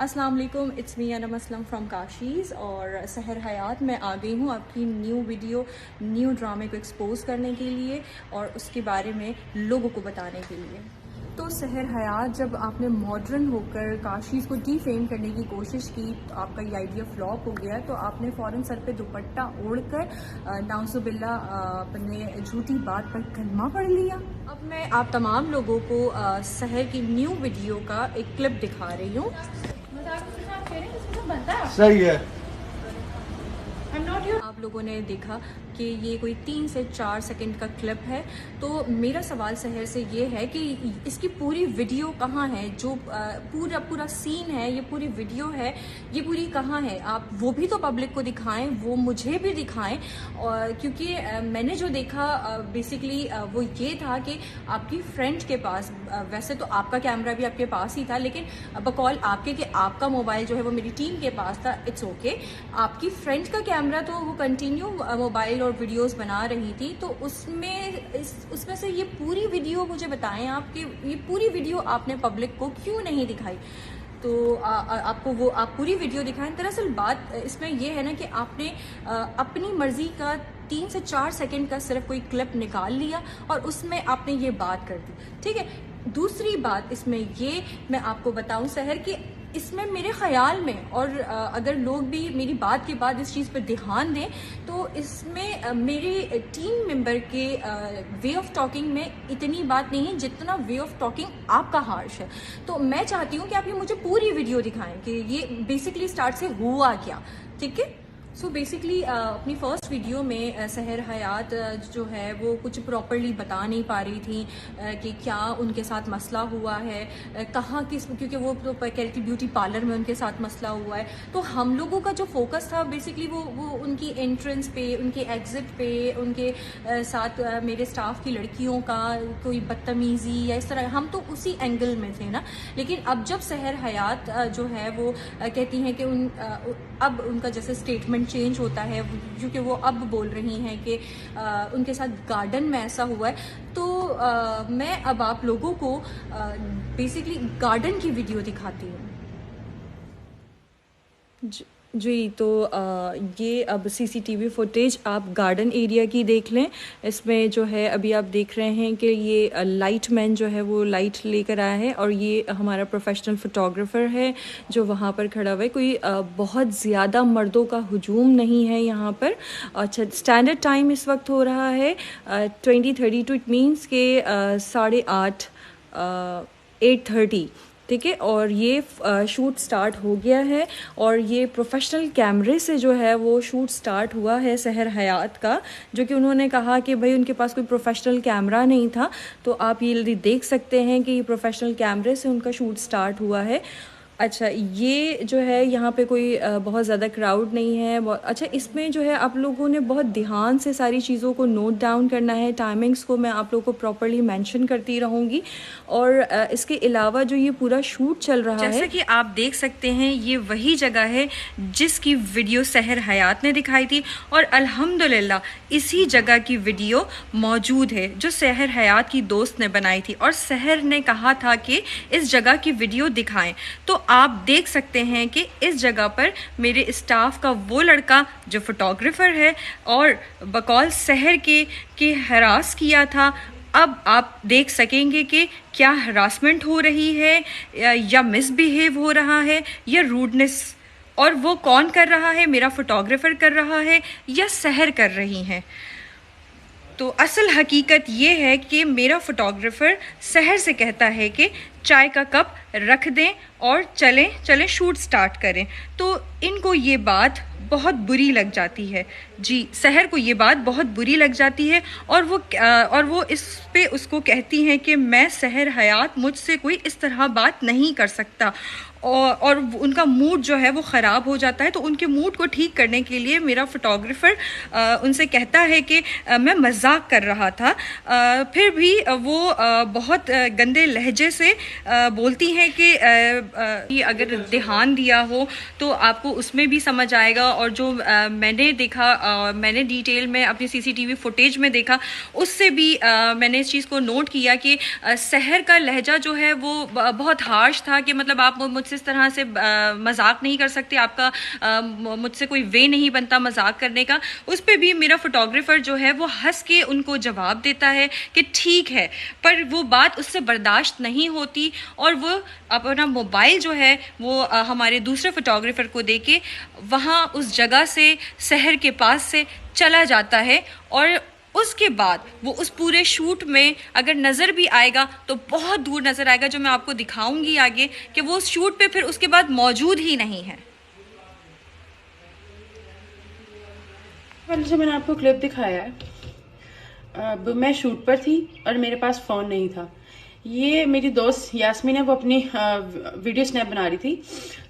अस्सलाम वालेकुम, it's me Anam Aslam from Kashi's. और सहर हयात में आ गई हूँ आपकी न्यू वीडियो, न्यू ड्रामे को एक्सपोज करने के लिए और उसके बारे में लोगों को बताने के लिए। तो सहर हयात, जब आपने मॉडर्न होकर काशीज़ को डीफेम करने की कोशिश की तो आपका ये आइडिया फ्लॉप हो गया। तो आपने फ़ौरन सर पे दुपट्टा ओढ़कर नाउज़ुबिल्ला अपने झूठी बात पर कलमा पढ़ लिया। अब मैं आप तमाम लोगों को सहर की न्यू वीडियो का एक क्लिप दिखा रही हूँ। सही है। आप लोगों ने देखा कि ये कोई 3 से 4 सेकंड का क्लिप है। तो मेरा सवाल सहर से ये है कि इसकी पूरी वीडियो कहाँ है? जो पूरा सीन है, ये पूरी वीडियो है, ये पूरी कहाँ है? आप वो भी तो पब्लिक को दिखाएं, वो मुझे भी दिखाएं। और क्योंकि मैंने जो देखा बेसिकली वो ये था कि आपकी फ्रेंड के पास, वैसे तो आपका कैमरा भी आपके पास ही था, लेकिन बकौल आपके कि आपका मोबाइल जो है वो मेरी टीम के पास था। It's okay. आपकी फ्रेंड का कैमरा तो वो कंटिन्यू मोबाइल और वीडियोस बना रही थी। तो उसमें से ये पूरी वीडियो मुझे बताएं आप कि ये पूरी वीडियो आपने पब्लिक को क्यों नहीं दिखाई? तो आप पूरी वीडियो दिखाएं। दरअसल बात इसमें ये है ना कि आपने अपनी मर्जी का 3 से 4 सेकंड का सिर्फ कोई क्लिप निकाल लिया और उसमें आपने ये बात कर दी। ठीक है। दूसरी बात इसमें ये मैं आपको बताऊं सहर कि इसमें मेरे ख्याल में, और अगर लोग भी मेरी बात के बाद इस चीज़ पर ध्यान दें, तो इसमें मेरे टीम मेंबर के वे ऑफ टॉकिंग में इतनी बात नहीं है जितना वे ऑफ टॉकिंग आपका हार्श है। तो मैं चाहती हूँ कि आप ये मुझे पूरी वीडियो दिखाएं कि ये बेसिकली स्टार्ट से हुआ क्या। ठीक है। सो बेसिकली अपनी फर्स्ट वीडियो में सहर हयात जो है वो कुछ प्रॉपरली बता नहीं पा रही थी कि क्या उनके साथ मसला हुआ है, कहाँ किस, क्योंकि वो तो कह रही थी ब्यूटी पार्लर में उनके साथ मसला हुआ है। तो हम लोगों का जो फोकस था बेसिकली वो उनकी एंट्रेंस पे, उनके एग्जिट पे, उनके साथ मेरे स्टाफ की लड़कियों का कोई बदतमीज़ी या इस तरह, हम तो उसी एंगल में थे ना। लेकिन अब जब सहर हयात जो है वो कहती हैं कि अब उनका जैसे स्टेटमेंट चेंज होता है, क्योंकि वो अब बोल रही हैं कि उनके साथ गार्डन में ऐसा हुआ है। तो मैं अब आप लोगों को बेसिकली गार्डन की वीडियो दिखाती हूँ। जी, तो ये अब सीसीटीवी फुटेज आप गार्डन एरिया की देख लें। इसमें जो है अभी आप देख रहे हैं कि ये लाइट मैन जो है वो लाइट लेकर आया है और ये हमारा प्रोफेशनल फ़ोटोग्राफ़र है जो वहाँ पर खड़ा हुआ है। कोई बहुत ज़्यादा मर्दों का हुजूम नहीं है यहाँ पर। अच्छा, स्टैंडर्ड टाइम इस वक्त हो रहा है 20:32। इट मीन्स के 8:30 8:30। ठीक है। और ये शूट स्टार्ट हो गया है और ये प्रोफेशनल कैमरे से जो है वो शूट स्टार्ट हुआ है सहर हयात का, जो कि उन्होंने कहा कि भाई उनके पास कोई प्रोफेशनल कैमरा नहीं था। तो आप ये देख सकते हैं कि ये प्रोफेशनल कैमरे से उनका शूट स्टार्ट हुआ है। अच्छा, ये जो है यहाँ पे कोई बहुत ज़्यादा क्राउड नहीं है। अच्छा, इसमें जो है आप लोगों ने बहुत ध्यान से सारी चीज़ों को नोट डाउन करना है। टाइमिंग्स को मैं आप लोगों को प्रॉपर्ली मेंशन करती रहूँगी। और इसके अलावा जो ये पूरा शूट चल रहा है, जैसा कि आप देख सकते हैं, ये वही जगह है जिसकी वीडियो सहर हयात ने दिखाई थी और अल्हम्दुलिल्लाह इसी जगह की वीडियो मौजूद है जो सहर हयात की दोस्त ने बनाई थी और सहर ने कहा था कि इस जगह की वीडियो दिखाएं। तो आप देख सकते हैं कि इस जगह पर मेरे स्टाफ का वो लड़का जो फोटोग्राफर है और बकौल सहर के हरास किया था। अब आप देख सकेंगे कि क्या हरासमेंट हो रही है या मिसबिहेव हो रहा है या रूडनेस, और वो कौन कर रहा है, मेरा फोटोग्राफर कर रहा है या सहर कर रही हैं। तो असल हकीकत ये है कि मेरा फोटोग्राफर सहर से कहता है कि चाय का कप रख दें और चलें शूट स्टार्ट करें। तो इनको ये बात बहुत बुरी लग जाती है। जी, सहर को ये बात बहुत बुरी लग जाती है और वो इस पे उसको कहती हैं कि मैं सहर हयात, मुझसे कोई इस तरह बात नहीं कर सकता। और उनका मूड जो है वो ख़राब हो जाता है। तो उनके मूड को ठीक करने के लिए मेरा फ़ोटोग्राफ़र उनसे कहता है कि मैं मजाक कर रहा था। फिर भी वो बहुत गंदे लहजे से बोलती हैं कि अगर ध्यान दिया हो तो आपको उसमें भी समझ आएगा। और जो मैंने देखा, मैंने डिटेल में अपनी सीसीटीवी फुटेज में देखा, उससे भी मैंने इस चीज़ को नोट किया कि सहर का लहजा जो है वो बहुत हार्श था कि मतलब आप मुझसे मुझसे इस तरह से मजाक नहीं कर सकते, आपका मुझसे कोई वे नहीं बनता मजाक करने का। उस पर भी मेरा फोटोग्राफर जो है वो हंस के उनको जवाब देता है कि ठीक है, पर वो बात उससे बर्दाश्त नहीं होती और वो अपना मोबाइल जो है वो हमारे दूसरे फोटोग्राफर को देके वहाँ उस जगह से, शहर के पास से चला जाता है। और उसके बाद वो उस पूरे शूट में अगर नज़र भी आएगा तो बहुत दूर नज़र आएगा, जो मैं आपको दिखाऊंगी आगे कि वो उस शूट पे फिर उसके बाद मौजूद ही नहीं है। पहले जो मैंने आपको क्लिप दिखाया है, अब मैं शूट पर थी और मेरे पास फ़ोन नहीं था। ये मेरी दोस्त यास्मीन है, वो अपनी वीडियो स्नैप बना रही थी,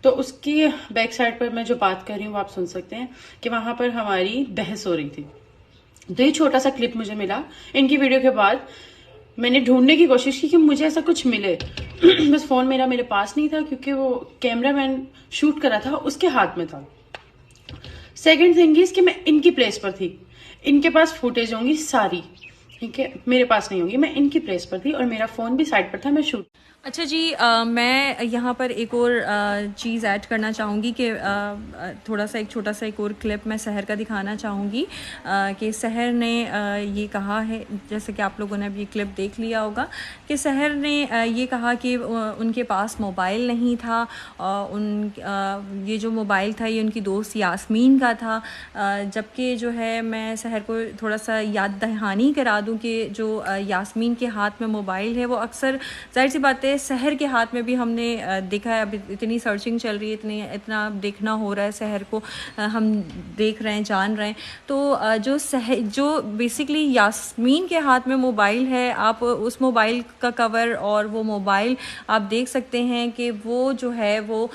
तो उसकी बैक साइड पर मैं जो बात कर रही हूँ वो आप सुन सकते हैं कि वहां पर हमारी बहस हो रही थी। तो ये छोटा सा क्लिप मुझे मिला इनकी वीडियो के बाद। मैंने ढूंढने की कोशिश की कि मुझे ऐसा कुछ मिले बस फोन मेरा मेरे पास नहीं था, क्योंकि वो कैमरामैन शूट कर रहा था, उसके हाथ में था। सेकंड थिंग इज कि मैं इनकी प्लेस पर थी, इनके पास फुटेज होंगी सारी, ठीक है, मेरे पास नहीं होंगी। मैं इनकी प्लेस पर थी और मेरा फोन भी साइड पर था, मैं शूट। अच्छा जी, मैं यहाँ पर एक और चीज़ ऐड करना चाहूँगी कि थोड़ा सा एक छोटा सा एक और क्लिप मैं शहर का दिखाना चाहूँगी कि शहर ने ये कहा है, जैसे कि आप लोगों ने अभी क्लिप देख लिया होगा, कि शहर ने ये कहा कि उनके पास मोबाइल नहीं था। ये जो मोबाइल था ये उनकी दोस्त यास्मीन का था, जबकि जो है मैं शहर को थोड़ा सा याद दहानी करा दूँ कि जो यास्मीन के हाथ में मोबाइल है वो अक्सर, जाहिर सी बात है, शहर के हाथ में भी हमने देखा है। अभी इतनी सर्चिंग चल रही है, इतना देखना हो रहा है, शहर को हम देख रहे हैं, जान रहे हैं। तो जो बेसिकली यास्मीन के हाथ में मोबाइल है, आप उस मोबाइल का कवर और वो मोबाइल आप देख सकते हैं कि वो जो है वो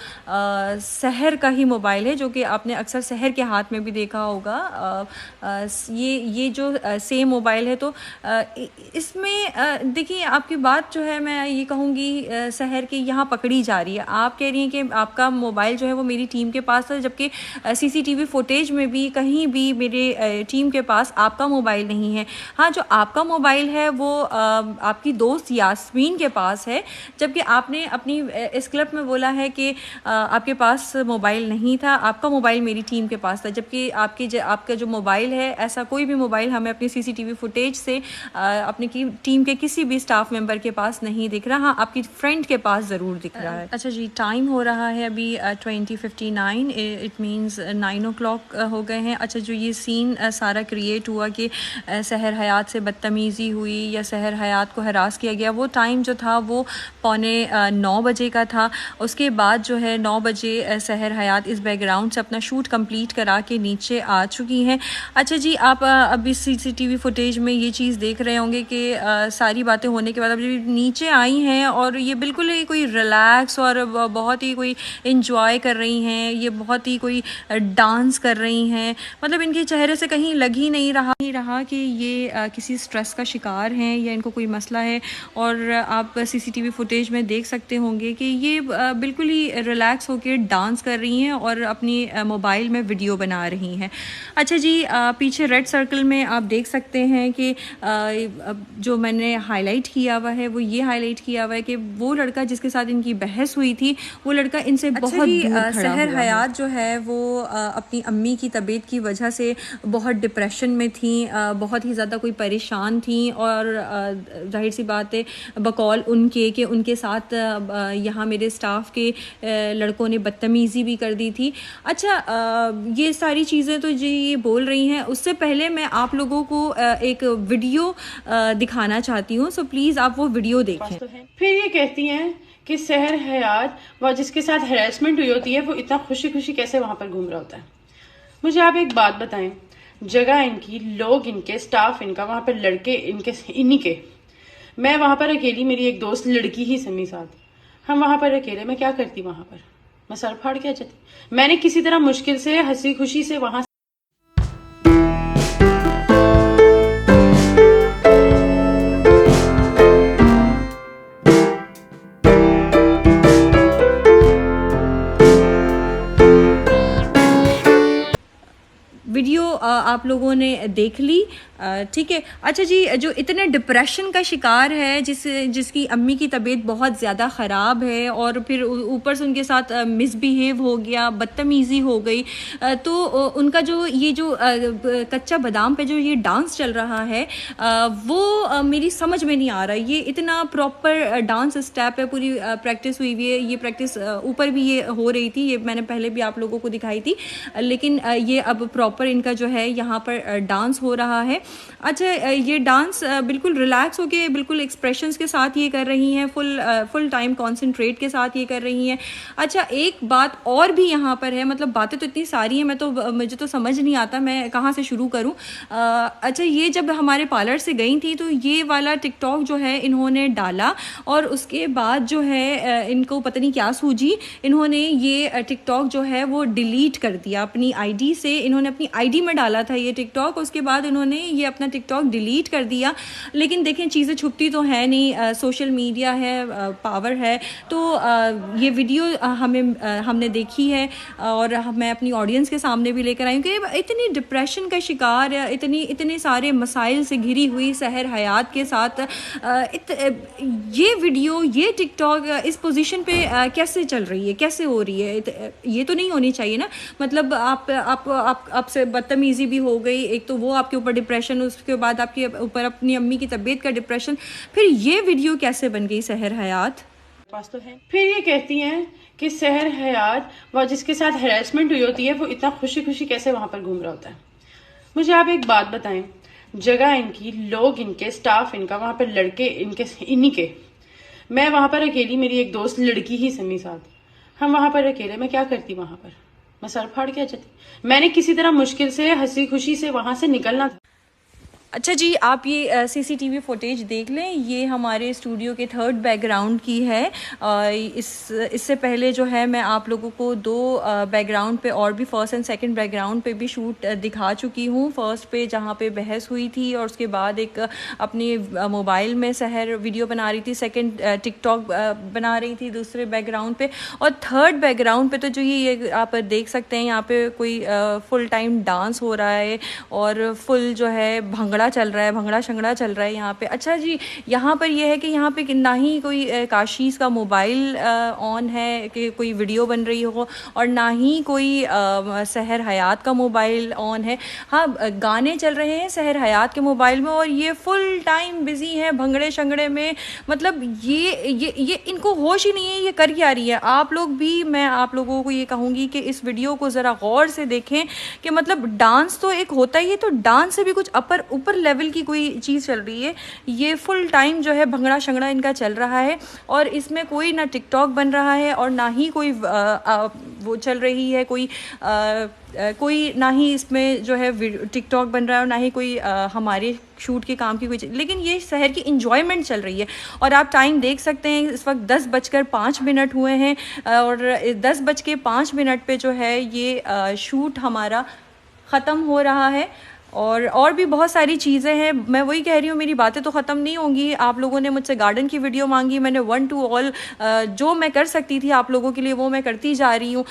शहर का ही मोबाइल है, जो कि आपने अक्सर शहर के हाथ में भी देखा होगा। ये जो सेम मोबाइल है, तो इसमें देखिए, आपकी बात जो है मैं ये कहूँगी शहर की यहाँ पकड़ी जा रही है। आप कह रही हैं कि आपका मोबाइल जो है वो मेरी टीम के पास है, जबकि सीसीटीवी फुटेज में भी कहीं भी मेरे टीम के पास आपका मोबाइल नहीं है। हाँ, जो आपका मोबाइल है वो आपकी दोस्त यास्मीन के पास है, जबकि आपने अपनी इस क्लिप में बोला है कि आपके पास मोबाइल नहीं था, आपका मोबाइल मेरी टीम के पास था। जबकि आपका जो मोबाइल है, ऐसा कोई भी मोबाइल हमें अपनी सीसीटीवी फुटेज से अपनी टीम के किसी भी स्टाफ मेंबर के पास नहीं दिख रहा। हाँ, आपकी फ्रेंड के पास ज़रूर दिख रहा है। अच्छा जी, टाइम हो रहा है अभी 20:59, इट मीन्स 9 o'clock हो गए हैं। अच्छा, जो ये सीन सारा क्रिएट हुआ कि शहर हयात से बदतमीज़ी हुई या शहर हयात को हरास किया गया, वो टाइम जो था वो 9:15 बजे का था। उसके बाद जो है 9 बजे शहर हयात इस बैकग्राउंड से अपना शूट कंप्लीट करा के नीचे आ चुकी हैं। अच्छा जी, आप अभी सीसीटीवी फुटेज में ये चीज़ देख रहे होंगे कि सारी बातें होने के बाद अब नीचे आई हैं और ये बिल्कुल ही कोई रिलैक्स और बहुत ही कोई इंजॉय कर रही हैं, ये बहुत ही कोई डांस कर रही हैं। मतलब इनके चेहरे से कहीं लग ही नहीं रहा कि ये किसी स्ट्रेस का शिकार हैं या इनको कोई मसला है। और आप सीसीटीवी फुटेज में देख सकते होंगे कि ये बिल्कुल ही रिलैक्स होकर डांस कर रही हैं और अपनी मोबाइल में वीडियो बना रही हैं। अच्छा जी, पीछे रेड सर्कल में आप देख सकते हैं कि जो मैंने हाईलाइट किया हुआ है वो ये हाईलाइट किया हुआ है कि वो लड़का जिसके साथ इनकी बहस हुई थी, वो लड़का इनसे बहुत दूर खड़ा शहर हयात जो है वो अपनी अम्मी की तबीयत की वजह से बहुत डिप्रेशन में थी, बहुत ही ज़्यादा कोई परेशान थी। और जाहिर सी बात है, बकौल उनके कि उनके साथ यहाँ मेरे स्टाफ के लड़कों ने बदतमीज़ी भी कर दी थी। अच्छा, ये सारी चीज़ें तो जी ये बोल रही हैं। उससे पहले मैं आप लोगों को एक वीडियो दिखाना चाहती हूँ, सो प्लीज़ आप वो वीडियो देखें। फिर ये कहती हैं कि शहर हयात वह जिसके साथ हैरेसमेंट हुई होती है वो इतना खुशी खुशी कैसे वहां पर घूम रहा होता है। मुझे आप एक बात बताएं, जगह इनकी, लोग इनके, स्टाफ इनका, वहां पर लड़के इनके, इन्हीं के, मैं वहां पर अकेली, मेरी एक दोस्त लड़की ही समी साथ, हम वहां पर अकेले, मैं क्या करती वहां पर? मैं सर फाड़ के आ जाती। मैंने किसी तरह मुश्किल से हंसी खुशी से वहां वीडियो आप लोगों ने देख ली, ठीक है। अच्छा जी, जो इतने डिप्रेशन का शिकार है, जिसकी अम्मी की तबीयत बहुत ज़्यादा ख़राब है और फिर ऊपर से उनके साथ मिसबिहेव हो गया, बदतमीज़ी हो गई, तो उनका जो ये जो कच्चा बादाम पे जो ये डांस चल रहा है, वो मेरी समझ में नहीं आ रहा। ये इतना प्रॉपर डांस स्टेप है, पूरी प्रैक्टिस हुई हुई है। ये प्रैक्टिस ऊपर भी ये हो रही थी, ये मैंने पहले भी आप लोगों को दिखाई थी, लेकिन ये अब प्रॉपर इनका जो है यहाँ पर डांस हो रहा है। अच्छा, ये डांस बिल्कुल रिलैक्स होके, बिल्कुल एक्सप्रेशंस के साथ ये कर रही हैं, फुल टाइम कॉन्सेंट्रेट के साथ ये कर रही हैं। अच्छा, एक बात और भी यहाँ पर है, मतलब बातें तो इतनी सारी हैं, मुझे तो समझ नहीं आता मैं कहाँ से शुरू करूँ। अच्छा, ये जब हमारे पार्लर से गई थी तो ये वाला टिकटॉक जो है इन्होंने डाला, और उसके बाद जो है इनको पता नहीं क्या सूझी, इन्होंने ये टिकटॉक जो है वो डिलीट कर दिया अपनी आईडी से। इन्होंने अपनी आईडी में डाला था ये टिकटॉक, उसके बाद इन्होंने ये अपना टिकटॉक डिलीट कर दिया। लेकिन देखें, चीज़ें छुपती तो है नहीं, सोशल मीडिया है, पावर है, तो ये वीडियो हमने देखी है और मैं अपनी ऑडियंस के सामने भी लेकर आई हूँ कि इतनी डिप्रेशन का शिकार, इतने सारे मसाइल से घिरी हुई सहर हयात के साथ ये वीडियो, ये टिकटॉक इस पोजीशन पे कैसे चल रही है, कैसे हो रही है? ये तो नहीं होनी चाहिए ना। मतलब आपसे बदतमीजी भी हो गई, एक तो वो आपके ऊपर डिप्रेशन, उसके बाद आपके ऊपर अपनी अम्मी की तबीयत का डिप्रेशन, फिर ये वीडियो कैसे बन गई सहर हयात? पास तो है। फिर ये कहती हैं कि सहर हयात वह जिसके साथ हैरेसमेंट हुई होती है वो इतना खुशी खुशी कैसे वहां पर घूम रहा होता है। मुझे आप एक बात बताएं, जगह इनकी, लोग इनके, स्टाफ इनका, वहां पर लड़के इनके, इन्हीं के। मैं वहां पर अकेली, मेरी एक दोस्त लड़की ही सन्नी साथ, हम वहां पर अकेले, मैं क्या करती वहां पर? मैं सर फाड़ के आ जाती। मैंने किसी तरह मुश्किल से हंसी खुशी से वहां से निकलना था। अच्छा जी, आप ये सीसीटीवी फुटेज देख लें, ये हमारे स्टूडियो के थर्ड बैकग्राउंड की है। इससे पहले जो है मैं आप लोगों को दो बैकग्राउंड पे और भी, फर्स्ट एंड सेकंड बैकग्राउंड पे भी शूट दिखा चुकी हूँ। फर्स्ट पे जहाँ पे बहस हुई थी और उसके बाद एक अपनी मोबाइल में सहर वीडियो बना रही थी, सेकंड टिकटॉक बना रही थी दूसरे बैकग्राउंड पे, और थर्ड बैकग्राउंड पे तो जो ये आप देख सकते हैं, यहाँ पे कोई फुल टाइम डांस हो रहा है और फुल जो है भंगड़ा चल रहा है, भंगड़ा शंगड़ा चल रहा है यहाँ पे। अच्छा जी, यहाँ पर यह है कि यहाँ पे ना ही कोई काशीज़ का मोबाइल ऑन है कि कोई वीडियो बन रही हो, और ना ही कोई सहर हयात का मोबाइल ऑन है। हाँ, गाने चल रहे हैं सहर हयात के मोबाइल में और ये फुल टाइम बिजी है भंगड़े शंगड़े में। मतलब ये इनको होश ही नहीं है, ये कर क्या रही है। आप लोग भी, मैं आप लोगों को ये कहूँगी कि इस वीडियो को ज़रा गौर से देखें कि मतलब डांस तो एक होता ही है, तो डांस से भी कुछ ऊपर लेवल की कोई चीज़ चल रही है। ये फुल टाइम जो है भंगड़ा शंगड़ा इनका चल रहा है, और इसमें कोई ना टिकटॉक बन रहा है और ना ही कोई वो चल रही है, कोई ना ही इसमें जो है टिकटॉक बन रहा है और ना ही कोई हमारे शूट के काम की कोई चीज़, लेकिन ये शहर की इंजॉयमेंट चल रही है। और आप टाइम देख सकते हैं, इस वक्त 10:05 हुए हैं और 10:05 पे जो है ये शूट हमारा ख़त्म हो रहा है। और भी बहुत सारी चीज़ें हैं, मैं वही कह रही हूँ, मेरी बातें तो ख़त्म नहीं होंगी। आप लोगों ने मुझसे गार्डन की वीडियो मांगी, मैंने 1 to all जो मैं कर सकती थी आप लोगों के लिए वो मैं करती जा रही हूँ।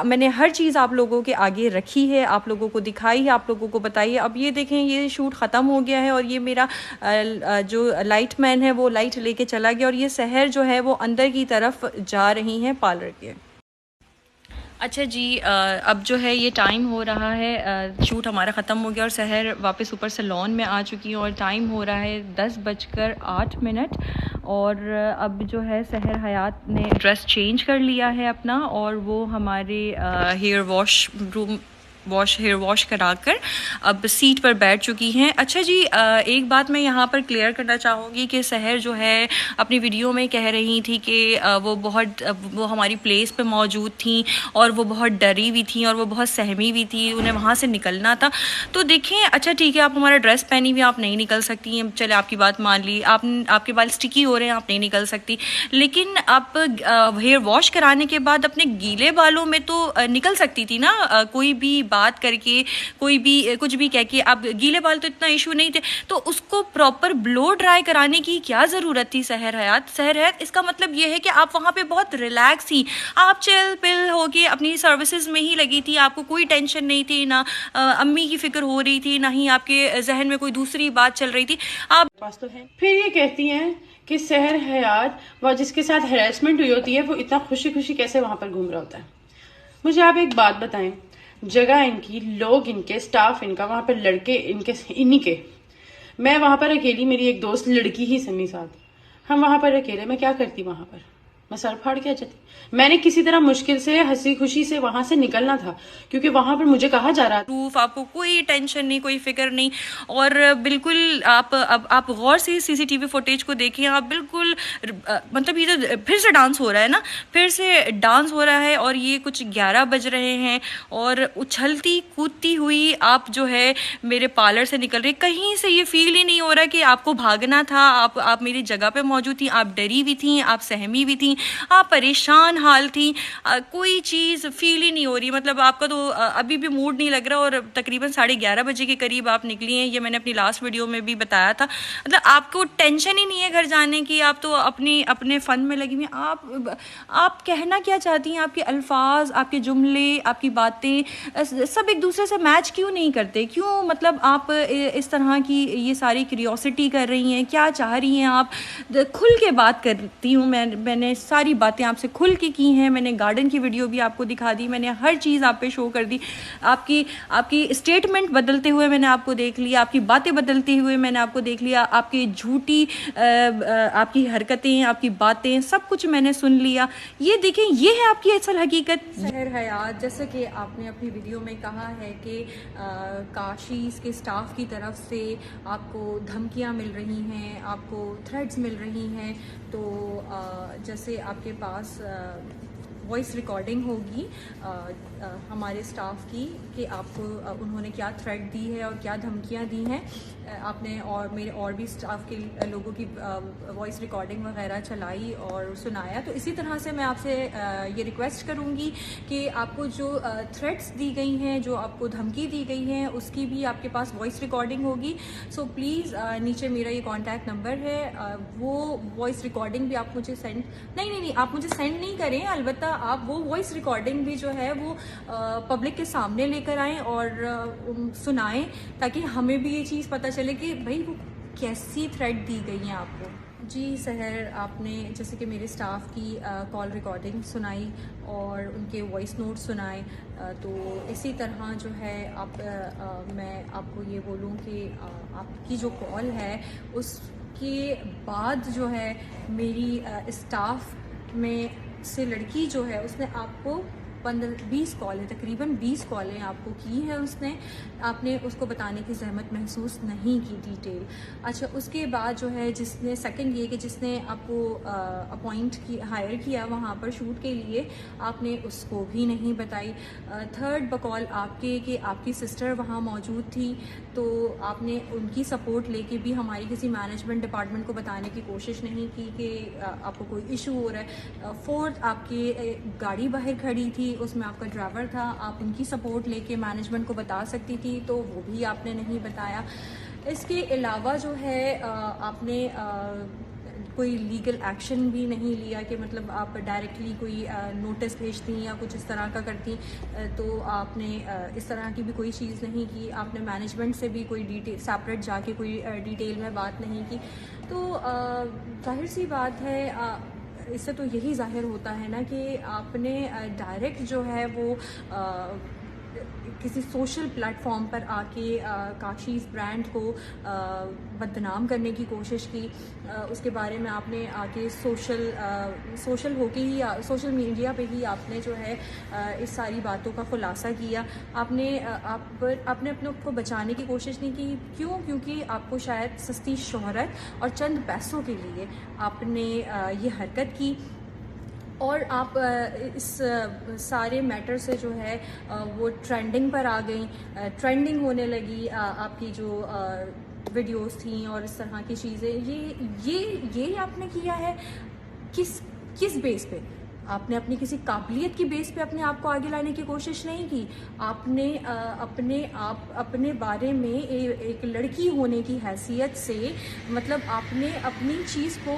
मैंने हर चीज़ आप लोगों के आगे रखी है, आप लोगों को दिखाई है, आप लोगों को बताई है। अब ये देखें, ये शूट ख़त्म हो गया है और ये मेरा जो लाइट मैन है वो लाइट लेके चला गया, और ये सहर जो है वो अंदर की तरफ जा रही हैं पार्लर के। अच्छा जी, अब जो है ये टाइम हो रहा है, शूट हमारा ख़त्म हो गया और सहर वापस ऊपर से लॉन में आ चुकी है और टाइम हो रहा है 10:08। और अब जो है सहर हयात ने ड्रेस चेंज कर लिया है अपना, और वो हमारे हेयर वॉश कराकर अब सीट पर बैठ चुकी हैं। अच्छा जी, एक बात मैं यहाँ पर क्लियर करना चाहूँगी कि सहर जो है अपनी वीडियो में कह रही थी कि वो हमारी प्लेस पे मौजूद थी और वो बहुत डरी हुई थी और वो बहुत सहमी हुई थी, उन्हें वहाँ से निकलना था। तो देखें, अच्छा ठीक है, आप हमारा ड्रेस पहनी हुई आप नहीं निकल सकती हैं, चले आपकी बात मान ली, आपके बाल स्टिकी हो रहे हैं, आप नहीं निकल सकती, लेकिन आप हेयर वॉश कराने के बाद अपने गीले बालों में तो निकल सकती थी ना। कोई भी बात करके, कोई भी कुछ भी कह के, अब गीले बाल तो इतना इशू नहीं थे, तो उसको प्रॉपर ब्लो ड्राई कराने की क्या ज़रूरत थी सहर हयात? सहर हयात इसका मतलब ये है कि आप वहाँ पे बहुत रिलैक्स थी, आप चिल पिल हो के अपनी सर्विसेज में ही लगी थी, आपको कोई टेंशन नहीं थी, ना अम्मी की फिक्र हो रही थी, ना ही आपके जहन में कोई दूसरी बात चल रही थी। आप पास तो है। फिर ये कहती हैं कि सहर हयात वह जिसके साथ हैरेसमेंट हुई होती है वो इतना खुशी खुशी कैसे वहां पर घूम रहा होता है। मुझे आप एक बात बताएं, जगह इनकी, लोग इनके, स्टाफ इनका, वहां पर लड़के इनके, इन्हीं के, मैं वहां पर अकेली, मेरी एक दोस्त लड़की ही समी साथ, हम वहां पर अकेले, मैं क्या करती वहां पर? मैं सर फाड़ के आ जाती। मैंने किसी तरह मुश्किल से हंसी खुशी से वहां से निकलना था, क्योंकि वहां पर मुझे कहा जा रहा था प्रूफ, आपको कोई टेंशन नहीं, कोई फिक्र नहीं। और बिल्कुल आप गौर से सीसीटीवी फुटेज को देखें, आप बिल्कुल मतलब ये तो फिर से डांस हो रहा है ना, फिर से डांस हो रहा है, और ये कुछ 11 बज रहे हैं और उछलती कूदती हुई आप जो है मेरे पार्लर से निकल रही। कहीं से ये फील ही नहीं हो रहा कि आपको भागना था, आप मेरी जगह पे मौजूद थी, आप डरी भी थी, आप सहमी भी थी, आप परेशान हाल थी, कोई चीज़ फील ही नहीं हो रही। मतलब आपका तो अभी भी मूड नहीं लग रहा, और तकरीबन 11:30 बजे के करीब आप निकली हैं, ये मैंने अपनी लास्ट वीडियो में भी बताया था। मतलब आपको टेंशन ही नहीं है घर जाने की, आप तो अपने फ़न में लगी हुई। आप कहना क्या चाहती हैं? आपके अल्फाज, आपके जुमले, आपकी बातें सब एक दूसरे से मैच क्यों नहीं करते? क्यों मतलब आप इस तरह की ये सारी क्यूरियोसिटी कर रही हैं? क्या चाह रही हैं आप? खुल के बात करती हूँ, मैंने सारी बातें आपसे खुल के की हैं, मैंने गार्डन की वीडियो भी आपको दिखा दी, मैंने हर चीज़ आप पे शो कर दी, आपकी स्टेटमेंट बदलते हुए मैंने आपको देख लिया, आपकी बातें बदलते हुए मैंने आपको देख लिया, आपकी झूठी आपकी हरकतें, आपकी बातें, सब कुछ मैंने सुन लिया। ये देखें, ये है आपकी असल हकीकत। सहर हयात, जैसे कि आपने अपनी वीडियो में कहा है कि काशीज़ के स्टाफ की तरफ से आपको धमकियां मिल रही हैं, आपको थ्रेड्स मिल रही हैं, तो जैसे आपके पास वॉइस रिकॉर्डिंग होगी हमारे स्टाफ की कि आपको उन्होंने क्या थ्रेट दी है और क्या धमकियां दी हैं। आपने और मेरे और भी स्टाफ के लोगों की वॉइस रिकॉर्डिंग वगैरह चलाई और सुनाया। तो इसी तरह से मैं आपसे ये रिक्वेस्ट करूंगी कि आपको जो थ्रेट्स दी गई हैं, जो आपको धमकी दी गई हैं, उसकी भी आपके पास वॉइस रिकॉर्डिंग होगी। सो प्लीज़ नीचे मेरा ये कॉन्टैक्ट नंबर है, वो वॉइस रिकॉर्डिंग भी आप मुझे सेंड नहीं आप मुझे सेंड नहीं करें, अलबत्ता आप वो वॉइस रिकॉर्डिंग भी जो है वो पब्लिक के सामने लेकर आएँ और सुनाएं, ताकि हमें भी ये चीज़ पता चले कि भाई वो कैसी थ्रेट दी गई है आपको। जी सहर, आपने जैसे कि मेरे स्टाफ की कॉल रिकॉर्डिंग सुनाई और उनके वॉइस नोट सुनाए, तो इसी तरह जो है मैं आपको ये बोलूँ कि आपकी जो कॉल है उसके बाद जो है मेरी स्टाफ में से लड़की जो है उसने आपको 15-20 कॉलें, तकरीबन 20 कॉलें आपको की है उसने, आपने उसको बताने की जहमत महसूस नहीं की डिटेल। अच्छा, उसके बाद जो है जिसने सेकंड ये कि जिसने आपको हायर किया वहाँ पर शूट के लिए, आपने उसको भी नहीं बताई। थर्ड बकौल आपके कि आपकी सिस्टर वहाँ मौजूद थी, तो आपने उनकी सपोर्ट लेके भी हमारी किसी मैनेजमेंट डिपार्टमेंट को बताने की कोशिश नहीं की कि आपको कोई इशू हो रहा है। फोर्थ, आपकी गाड़ी बाहर खड़ी थी, उसमें आपका ड्राइवर था, आप उनकी सपोर्ट लेके मैनेजमेंट को बता सकती थी, तो वो भी आपने नहीं बताया। इसके अलावा जो है आपने कोई लीगल एक्शन भी नहीं लिया कि मतलब आप डायरेक्टली कोई नोटिस भेजती या कुछ इस तरह का करती, तो आपने इस तरह की भी कोई चीज़ नहीं की। आपने मैनेजमेंट से भी कोई डिटेल सेपरेट जाके कोई डिटेल में बात नहीं की। तो जाहिर सी बात है, इससे तो यही जाहिर होता है ना कि आपने डायरेक्ट जो है वो किसी सोशल प्लेटफॉर्म पर आके काशीज़ ब्रांड को बदनाम करने की कोशिश की। उसके बारे में आपने आके सोशल मीडिया पे ही आपने जो है इस सारी बातों का खुलासा किया। आपने अपने आप को बचाने की कोशिश नहीं की। क्यों? क्योंकि आपको शायद सस्ती शोहरत और चंद पैसों के लिए आपने ये हरकत की, और आप इस सारे मैटर से जो है वो ट्रेंडिंग पर आ गई, ट्रेंडिंग होने लगी आपकी जो वीडियोस थी और इस तरह की चीज़ें। ये आपने किया है किस बेस पे? आपने अपनी किसी काबिलियत की बेस पे अपने आप को आगे लाने की कोशिश नहीं की। आपने अपने बारे में एक लड़की होने की हैसियत से मतलब आपने अपनी चीज़ को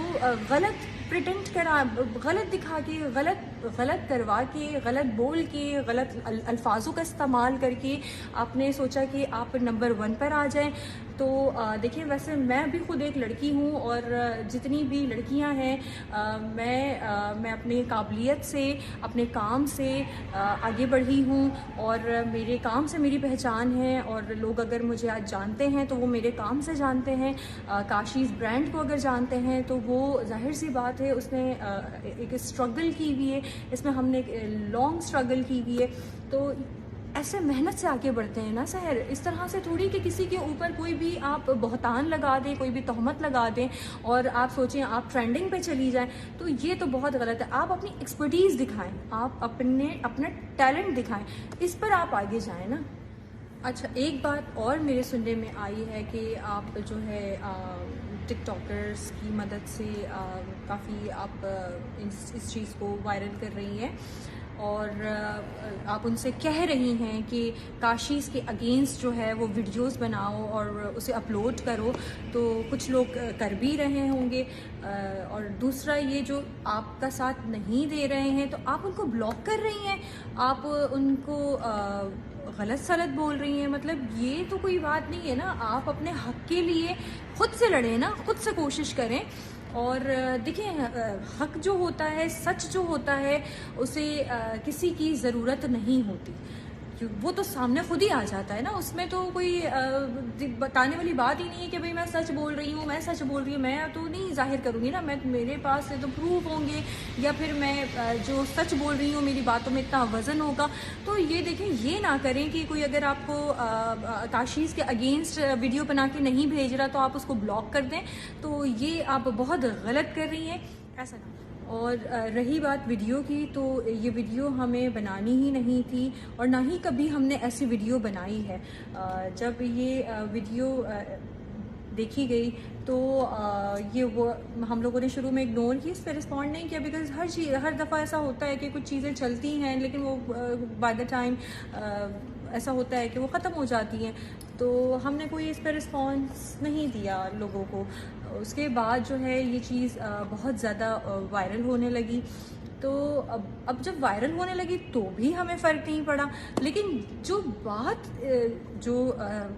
गलत प्रिटेंड करा, गलत दिखा के, गलत करवा के, गलत बोल के, गलत अल्फाजों का इस्तेमाल करके आपने सोचा कि आप नंबर 1 पर आ जाएं। तो देखिए, वैसे मैं भी खुद एक लड़की हूँ और जितनी भी लड़कियाँ हैं मैं अपने काबिलियत से, अपने काम से आगे बढ़ी हूँ और मेरे काम से मेरी पहचान है। और लोग अगर मुझे आज जानते हैं तो वो मेरे काम से जानते हैं। काशीज़ ब्रांड को अगर जानते हैं तो वो जाहिर सी बात है उसने एक स्ट्रगल की हुई है, इसमें हमने एक लॉन्ग स्ट्रगल की हुई है। तो ऐसे मेहनत से आगे बढ़ते हैं ना सहर, इस तरह से थोड़ी कि किसी के ऊपर कोई भी आप बहतान लगा दें, कोई भी तहमत लगा दें और आप सोचें आप ट्रेंडिंग पे चली जाएं, तो ये तो बहुत गलत है। आप अपनी एक्सपर्टीज़ दिखाएं, आप अपना टैलेंट दिखाएं, इस पर आप आगे जाएं ना। अच्छा, एक बात और मेरे सुनने में आई है कि आप जो है टिकटॉकर्स की मदद से काफ़ी आप इस चीज़ को वायरल कर रही हैं और आप उनसे कह रही हैं कि काशीज़ के अगेंस्ट जो है वो वीडियोस बनाओ और उसे अपलोड करो। तो कुछ लोग कर भी रहे होंगे और दूसरा ये जो आपका साथ नहीं दे रहे हैं तो आप उनको ब्लॉक कर रही हैं, आप उनको गलत सलत बोल रही हैं। मतलब ये तो कोई बात नहीं है ना। आप अपने हक के लिए खुद से लड़ें ना, खुद से कोशिश करें। और देखिए, हक जो होता है, सच जो होता है, उसे किसी की ज़रूरत नहीं होती, वो तो सामने खुद ही आ जाता है ना। उसमें तो कोई बताने वाली बात ही नहीं है कि भाई मैं सच बोल रही हूँ, मैं सच बोल रही हूँ, मैं तो नहीं जाहिर करूँगी ना। मेरे पास से तो प्रूफ होंगे या फिर मैं जो सच बोल रही हूँ मेरी बातों में इतना वज़न होगा। तो ये देखें, ये ना करें कि कोई अगर आपको काशीज़ के अगेंस्ट वीडियो बना के नहीं भेज रहा तो आप उसको ब्लॉक कर दें, तो ये आप बहुत गलत कर रही हैं, ऐसा ना। और रही बात वीडियो की, तो ये वीडियो हमें बनानी ही नहीं थी और ना ही कभी हमने ऐसी वीडियो बनाई है। जब ये वीडियो देखी गई तो ये वो हम लोगों ने शुरू में इग्नोर की, इस पर रिस्पॉन्ड नहीं किया, बिकॉज़ हर दफ़ा ऐसा होता है कि कुछ चीज़ें चलती हैं लेकिन वो बाय द टाइम ऐसा होता है कि वो ख़त्म हो जाती हैं। तो हमने कोई इस पर रिस्पॉन्स नहीं दिया लोगों को। उसके बाद जो है ये चीज़ बहुत ज़्यादा वायरल होने लगी। तो अब जब वायरल होने लगी तो भी हमें फ़र्क नहीं पड़ा। लेकिन जो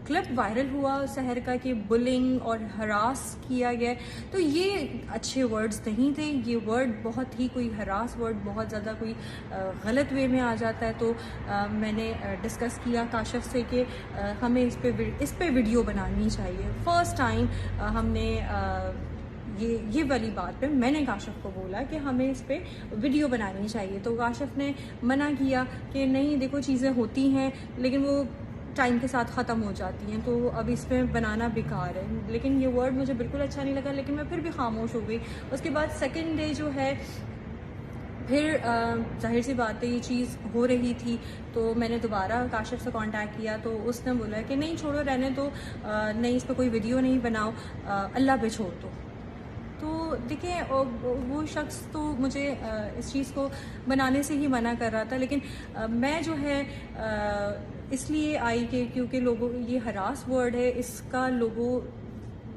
क्लिप वायरल हुआ शहर का कि बुलिंग और हरास किया गया, तो ये अच्छे वर्ड्स नहीं थे। ये वर्ड बहुत ही कोई हरास वर्ड बहुत ज़्यादा कोई गलत वे में आ जाता है। तो मैंने डिस्कस किया काशिफ से कि हमें इस पे वीडियो बनानी चाहिए। फ़र्स्ट टाइम हमने ये वाली बात पे मैंने काशिफ को बोला कि हमें इस पे वीडियो बनानी चाहिए। तो काशिफ ने मना किया कि नहीं, देखो चीज़ें होती हैं लेकिन वो टाइम के साथ ख़त्म हो जाती हैं, तो अब इस पे बनाना बेकार है। लेकिन ये वर्ड मुझे बिल्कुल अच्छा नहीं लगा, लेकिन मैं फिर भी खामोश हो गई। उसके बाद सेकेंड डे जो है फिर जाहिर सी बात है ये चीज़ हो रही थी, तो मैंने दोबारा काशिफ से कांटेक्ट किया तो उसने बोला कि नहीं छोड़ो, रहने दो, नहीं इस पर कोई वीडियो नहीं बनाओ, अल्लाह पे छोड़ दो। तो देखिए, वो शख्स तो मुझे इस चीज़ को बनाने से ही मना कर रहा था, लेकिन मैं जो है इसलिए आई कि क्योंकि लोगों, ये हरास वर्ड है, इसका लोगों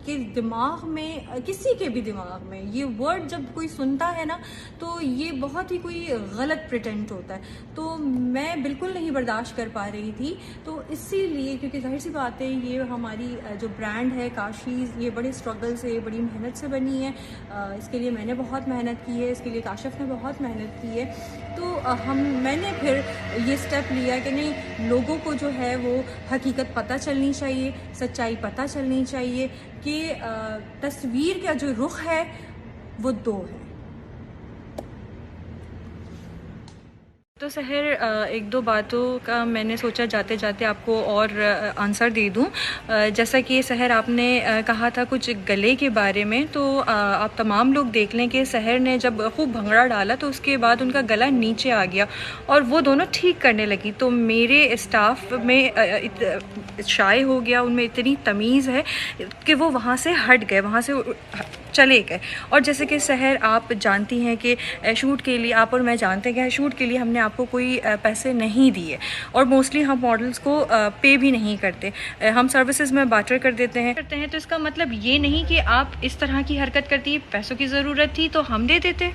के दिमाग में, किसी के भी दिमाग में ये वर्ड जब कोई सुनता है ना तो ये बहुत ही कोई गलत प्रिटेंट होता है। तो मैं बिल्कुल नहीं बर्दाश्त कर पा रही थी। तो इसीलिए, क्योंकि जाहिर सी बात है ये हमारी जो ब्रांड है काशीज़, ये बड़े स्ट्रगल से, बड़ी मेहनत से बनी है। इसके लिए मैंने बहुत मेहनत की है, इसके लिए काशिफ ने बहुत मेहनत की है। तो मैंने फिर ये स्टेप लिया कि नहीं, लोगों को जो है वो हकीकत पता चलनी चाहिए, सच्चाई पता चलनी चाहिए कि तस्वीर का जो रुख है वो दो है। तो सहर, एक दो बातों का मैंने सोचा जाते जाते आपको और आंसर दे दूं। जैसा कि सहर आपने कहा था कुछ गले के बारे में, तो आप तमाम लोग देख लें कि सहर ने जब खूब भंगड़ा डाला तो उसके बाद उनका गला नीचे आ गया और वो दोनों ठीक करने लगी। तो मेरे स्टाफ में शाये हो गया, उनमें इतनी तमीज़ है कि वो वहाँ से हट गए, वहाँ से चले गए। और जैसे कि सहर आप जानती हैं कि शूट के लिए आप और मैं जानते हैं कि शूट के लिए हमने आपको कोई पैसे नहीं दिए, और मोस्टली हम मॉडल्स को पे भी नहीं करते, हम सर्विसेज में बार्टर कर देते हैं। तो इसका मतलब ये नहीं कि आप इस तरह की हरकत करती, पैसों की ज़रूरत थी तो हम दे देते।